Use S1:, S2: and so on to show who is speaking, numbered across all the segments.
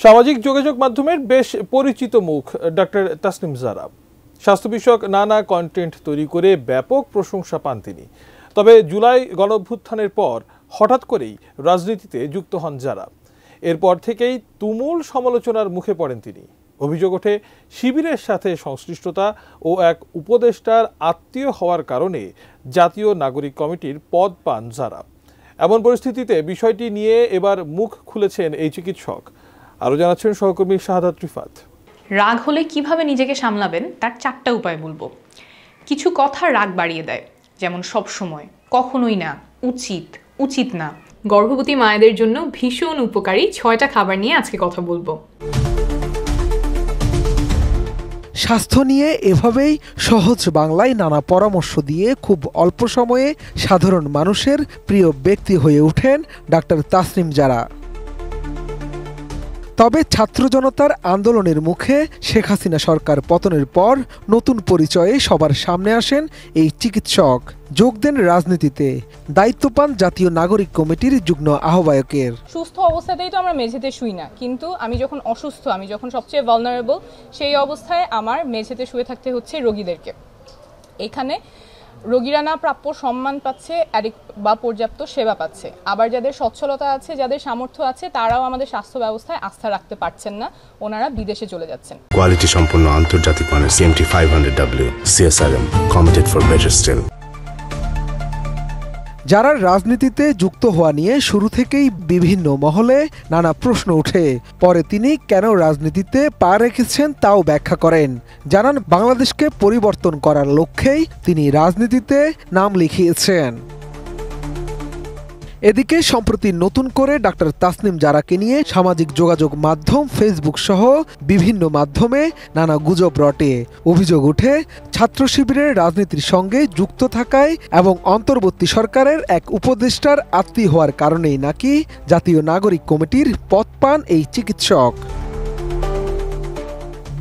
S1: সামাজিক যোগাযোগ মাধ্যমের বেশ পরিচিত মুখ ডক্টর তাসনিম জারা। স্বাস্থ্য বিষয়ক নানা কন্টেন্ট তৈরি করে ব্যাপক প্রশংসা পান তিনি। তবে জুলাই গণঅভ্যুত্থানের পর হঠাৎ করেই রাজনীতিতে যুক্ত হন জারা। এরপর থেকেই তুমুল সমালোচনার মুখে পড়েন তিনি। অভিযোগ ওঠে শিবিরের সাথে সংশ্লিষ্টতা ও এক উপদেষ্টার আত্মীয় হওয়ার কারণে জাতীয় নাগরিক কমিটির পদ পান জারা। এমন পরিস্থিতিতে বিষয়টি নিয়ে এবার মুখ খুলেছেন এই চিকিৎসক। আরও জানাচ্ছেন সহকর্মী শাহাদাত রিফাত।
S2: রাগ হলে কিভাবে নিজেকে সামলাবেন তার 4টা উপায় বলবো। কিছু কথা রাগ বাড়িয়ে দেয়, যেমন সব সময়, কখনোই না, উচিত না। গর্ভবতী মায়েদের জন্য ভীষণ উপকারী 6টা খাবার নিয়ে আজকে কথা বলবো।
S3: স্বাস্থ্য নিয়ে এভাবেই সহজ বাংলায় নানা পরামর্শ দিয়ে খুব অল্প সময়ে সাধারণ মানুষের প্রিয় ব্যক্তি হয়ে ওঠেন ডাক্তার তাসনিম জারা। তবে ছাত্র জনতার আন্দোলনের মুখে শেখ হাসিনা সরকার পতনের পর নতুন পরিচয়ে সবার সামনে আসেন এই চিকিৎসক। যোগ দেন রাজনীতিতে, দায়িত্ব পান জাতীয় নাগরিক কমিটির যুগ্ম আহ্বায়কের।
S4: সুস্থ অবস্থাতেই তো আমরা মেঝেতে শুই না, কিন্তু আমি যখন অসুস্থ, আমি যখন সবচেয়ে ভালনারেবল, সেই অবস্থায় আমার মেঝেতে শুয়ে থাকতে হচ্ছে রোগীদেরকে। এখানে রোগীরা না প্রাপ্য সম্মান পাচ্ছে বা পর্যাপ্ত সেবা পাচ্ছে। আবার যাদের সচ্ছলতা আছে, যাদের সামর্থ্য আছে, তারাও আমাদের স্বাস্থ্য ব্যবস্থায় আস্থা রাখতে পারছেন না, ওনারা বিদেশে চলে যাচ্ছেন।
S5: কোয়ালিটি সম্পন্ন আন্তর্জাতিক মানের CMT 500W CSRM, committed for better still।
S3: যারা রাজনীতিতে যুক্ত হওয়া নিয়ে শুরু থেকেই বিভিন্ন মহলে নানা প্রশ্ন ওঠে। পরে তিনি কেন রাজনীতিতে পা রেখেছেন তাও ব্যাখ্যা করেন। জানান বাংলাদেশকে পরিবর্তন করার লক্ষ্যেই তিনি রাজনীতিতে নাম লিখিয়েছেন। এদিকে সম্প্রতি নতুন করে ডাক্তার তাসনিম জারাকে নিয়ে সামাজিক যোগাযোগ মাধ্যম ফেসবুক সহ বিভিন্ন মাধ্যমে নানা গুজব রটে। অভিযোগ ওঠে ছাত্র শিবিরের রাজনীতির সঙ্গে যুক্ত থাকায় এবং অন্তর্বর্তী সরকারের এক উপদেষ্টার আত্মীয় হওয়ার কারণেই নাকি জাতীয় নাগরিক কমিটির পদ পান এই চিকিৎসক।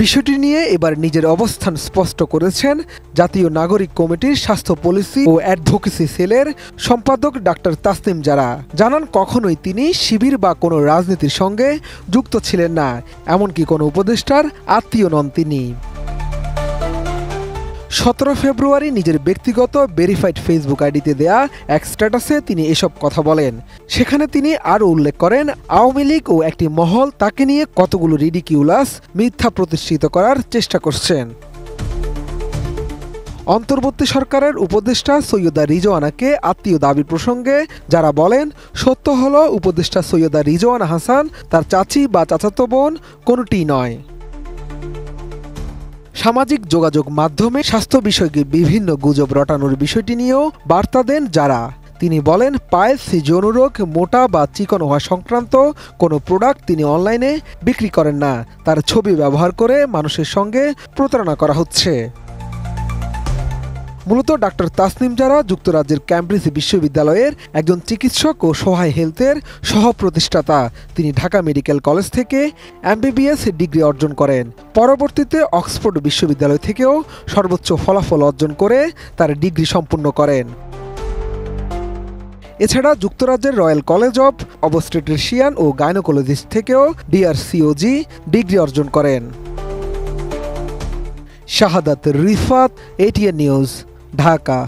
S3: বিষয়টি নিয়ে এবার নিজের অবস্থান স্পষ্ট করেছেন জাতীয় নাগরিক কমিটির স্বাস্থ্য পলিসি ও অ্যাডভোকেসি সেলের সম্পাদক ডাক্তার তাসনিম জারা। জানান কখনোই তিনি শিবির বা কোনো রাজনীতির সঙ্গে যুক্ত ছিলেন না, এমনকি কোনো উপদেষ্টার আত্মীয় নন তিনি। 17 ফেব্রুয়ারি নিজের ব্যক্তিগত ভেরিফাইড ফেসবুক আইডিতে দেয়া এক স্ট্যাটাসে তিনি এসব কথা বলেন। সেখানে তিনি আরও উল্লেখ করেন আওয়ামী লীগ ও একটি মহল তাকে নিয়ে কতগুলো রিডিকিউলাস মিথ্যা প্রতিষ্ঠিত করার চেষ্টা করছেন। অন্তর্বর্তী সরকারের উপদেষ্টা সৈয়দা রিজওয়ানাকে আত্মীয় দাবির প্রসঙ্গে যারা বলেন, সত্য হলো উপদেষ্টা সৈয়দা রিজওয়ানা হাসান তার চাচি বা চাচাতো বোন কোনোটিই নয়। সামাজিক যোগাযোগ মাধ্যমে স্বাস্থ্য বিষয়কে বিভিন্ন গুজব রটানোর বিষয়টি নিয়েও বার্তা দেন যারা। তিনি বলেন পাইলস, যৌনরোগ, মোটা বা চিকন হওয়া সংক্রান্ত কোনো প্রোডাক্ট তিনি অনলাইনে বিক্রি করেন না। তার ছবি ব্যবহার করে মানুষের সঙ্গে প্রতারণা করা হচ্ছে। মূলত ডাক্তার তাসনিম জারা যুক্তরাজ্যের ক্যামব্রিজ বিশ্ববিদ্যালয়ের একজন চিকিৎসক ও সহায় হেলথের সহ প্রতিষ্ঠাতা। তিনি ঢাকা মেডিকেল কলেজ থেকে MBBS ডিগ্রি অর্জন করেন। পরবর্তীতে অক্সফোর্ড বিশ্ববিদ্যালয় থেকেও সর্বোচ্চ ফলাফল অর্জন করে তার ডিগ্রি সম্পূর্ণ করেন। এছাড়া যুক্তরাজ্যের রয়্যাল কলেজ অব অবস্টেট্রিশিয়ান ও গাইনোকোলজিস্ট থেকেও DRCOG ডিগ্রি অর্জন করেন। Shahadat Rifat, ATN news, Dhaka.